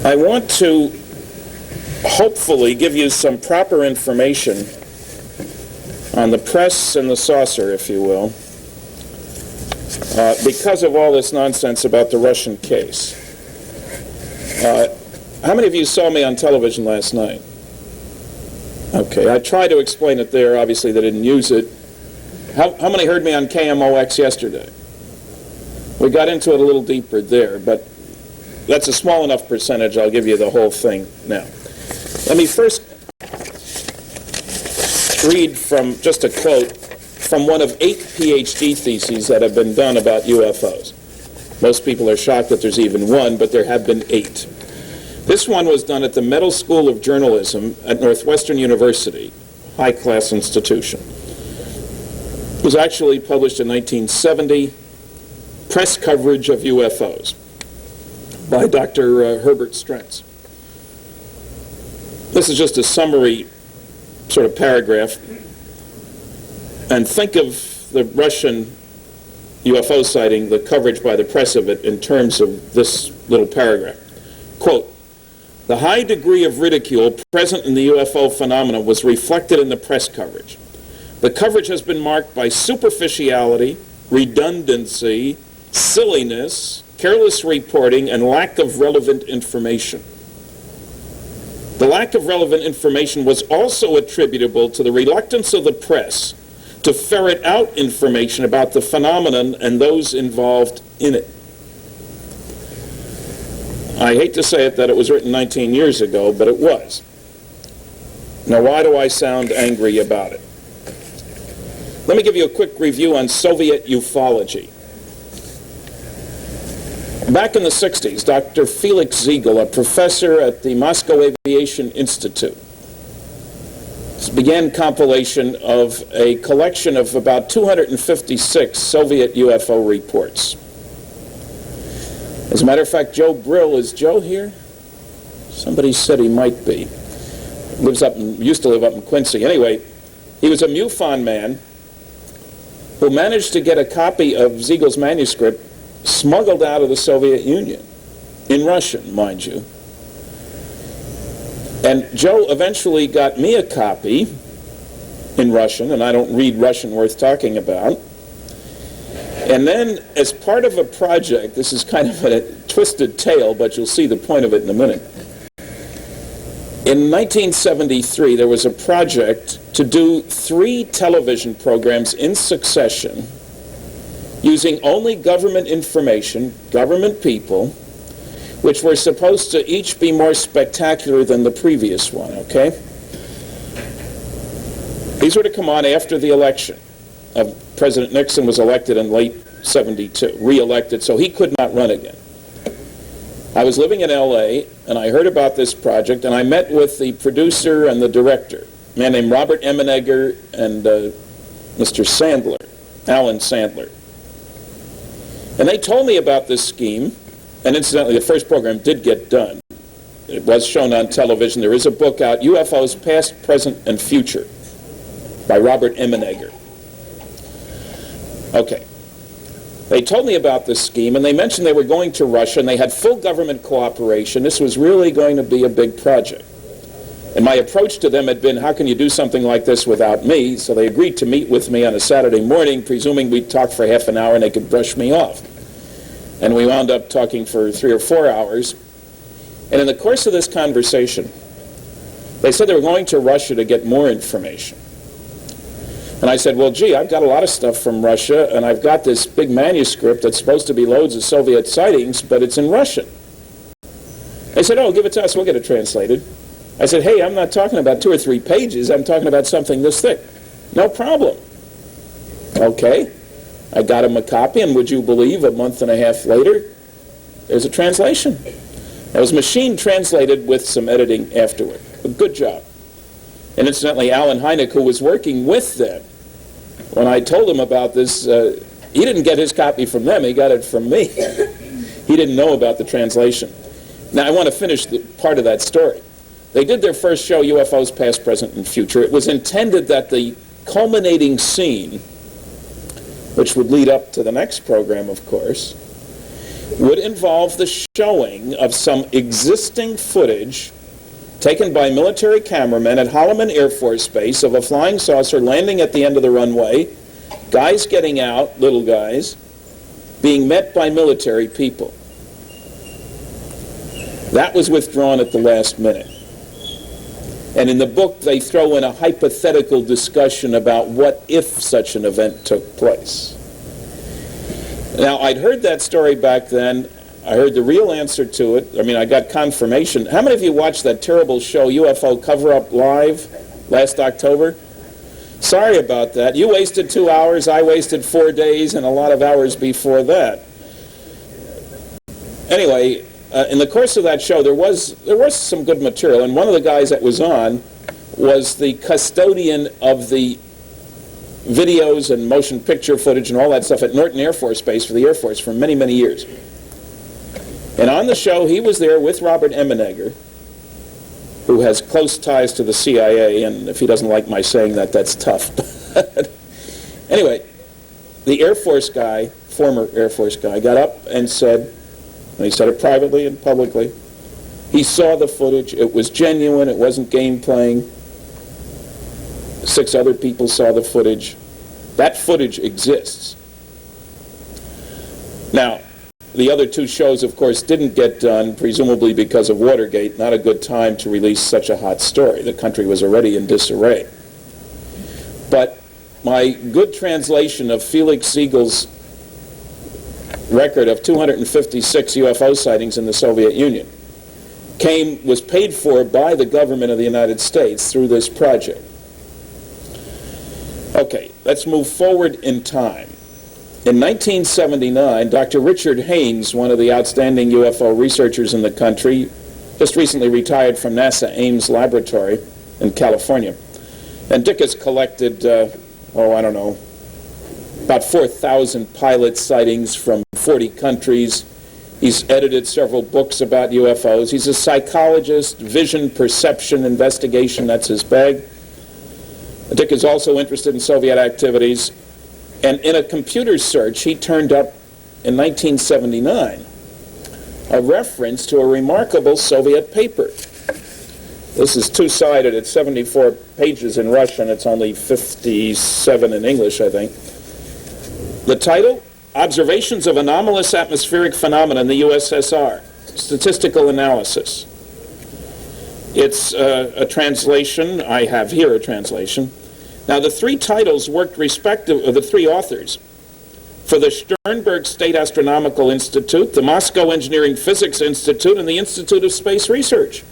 I want to hopefully give you some proper information on the press and the saucer, if you will, because of all this nonsense about the Russian case. How many of you saw me on television last night? Okay, I tried to explain it there. Obviously, they didn't use it. How many heard me on KMOX yesterday? We got into it a little deeper there, but that's a small enough percentage. I'll give you the whole thing now. Let me first read from just a quote from one of 8 PhD theses that have been done about UFOs. Most people are shocked that there's even one, but there have been 8. This one was done at the Medill School of Journalism at Northwestern University, high-class institution. It was actually published in 1970, Press Coverage of UFOs, by Dr. Herbert Strentz. This is just a summary sort of paragraph. And think of the Russian UFO sighting, the coverage by the press of it, in terms of this little paragraph. Quote, "The high degree of ridicule present in the UFO phenomena was reflected in the press coverage. The coverage has been marked by superficiality, redundancy, silliness, careless reporting, and lack of relevant information. The lack of relevant information was also attributable to the reluctance of the press to ferret out information about the phenomenon and those involved in it." I hate to say it that it was written 19 years ago, but it was. Now, why do I sound angry about it? Let me give you a quick review on Soviet ufology. Back in the 60s, Dr. Felix Ziegel, a professor at the Moscow Aviation Institute, began compilation of a collection of about 256 Soviet UFO reports. As a matter of fact, Joe Brill, is Joe here? Somebody said he might be. Used to live up in Quincy. Anyway, he was a MUFON man who managed to get a copy of Ziegel's manuscript smuggled out of the Soviet Union, in Russian, mind you. And Joe eventually got me a copy in Russian, and I don't read Russian worth talking about. And then, as part of a project, this is kind of a twisted tale, but you'll see the point of it in a minute. In 1973, there was a project to do 3 television programs in succession using only government information, government people, which were supposed to each be more spectacular than the previous one, okay? These were to come on after the election. President Nixon was elected in late 72, re-elected, so he could not run again. I was living in LA, and I heard about this project, and I met with the producer and the director, a man named Robert Emenegger and Mr. Sandler, Alan Sandler. And they told me about this scheme, and incidentally, the first program did get done. It was shown on television. There is a book out, UFOs Past, Present, and Future, by Robert Emenegger. Okay. They told me about this scheme, and they mentioned they were going to Russia, and they had full government cooperation. This was really going to be a big project. And my approach to them had been, how can you do something like this without me? So they agreed to meet with me on a Saturday morning, presuming we'd talk for half an hour and they could brush me off. And we wound up talking for 3 or 4 hours. And in the course of this conversation, they said they were going to Russia to get more information. And I said, well, gee, I've got a lot of stuff from Russia, and I've got this big manuscript that's supposed to be loads of Soviet sightings, but it's in Russian. They said, oh, give it to us, we'll get it translated. I said, hey, I'm not talking about 2 or 3 pages, I'm talking about something this thick. No problem. Okay. I got him a copy, and would you believe, a month and a half later, there's a translation. It was machine translated with some editing afterward. A good job. And incidentally, Alan Hynek, who was working with them, when I told him about this, he didn't get his copy from them, he got it from me. He didn't know about the translation. Now, I want to finish part of that story. They did their first show, UFOs Past, Present, and Future. It was intended that the culminating scene, which would lead up to the next program, of course, would involve the showing of some existing footage taken by military cameramen at Holloman Air Force Base of a flying saucer landing at the end of the runway, guys getting out, little guys, being met by military people. That was withdrawn at the last minute. And in the book, they throw in a hypothetical discussion about what if such an event took place. Now, I'd heard that story back then. I heard the real answer to it. I mean, I got confirmation. How many of you watched that terrible show, UFO Cover-Up Live, last October? Sorry about that. You wasted 2 hours, I wasted 4 days, and a lot of hours before that. Anyway, in the course of that show, there was some good material, and one of the guys that was on was the custodian of the videos and motion picture footage and all that stuff at Norton Air Force Base for the Air Force for many, many years. And on the show, he was there with Robert Emenegger, who has close ties to the CIA, and if he doesn't like my saying that, that's tough. Anyway, the Air Force guy, former Air Force guy, got up and said, and he said it privately and publicly, he saw the footage, it was genuine, it wasn't game playing. 6 other people saw the footage. That footage exists. Now, the other 2 shows, of course, didn't get done, presumably because of Watergate. Not a good time to release such a hot story. The country was already in disarray. But my good translation of Felix Siegel's record of 256 UFO sightings in the Soviet Union was paid for by the government of the United States through this project. Okay, let's move forward in time. In 1979, Dr. Richard Haynes, one of the outstanding UFO researchers in the country, just recently retired from NASA Ames Laboratory in California. And Dick has collected, about 4,000 pilot sightings from 40 countries. He's edited several books about UFOs. He's a psychologist, vision, perception, investigation, that's his bag. Dick is also interested in Soviet activities. And in a computer search, he turned up in 1979 a reference to a remarkable Soviet paper. This is 2-sided. It's 74 pages in Russian. It's only 57 in English, I think. The title, Observations of Anomalous Atmospheric Phenomena in the USSR, Statistical Analysis. It's a translation. I have here a translation. Now, the 3 titles worked respectively, the 3 authors, for the Sternberg State Astronomical Institute, the Moscow Engineering Physics Institute, and the Institute of Space Research.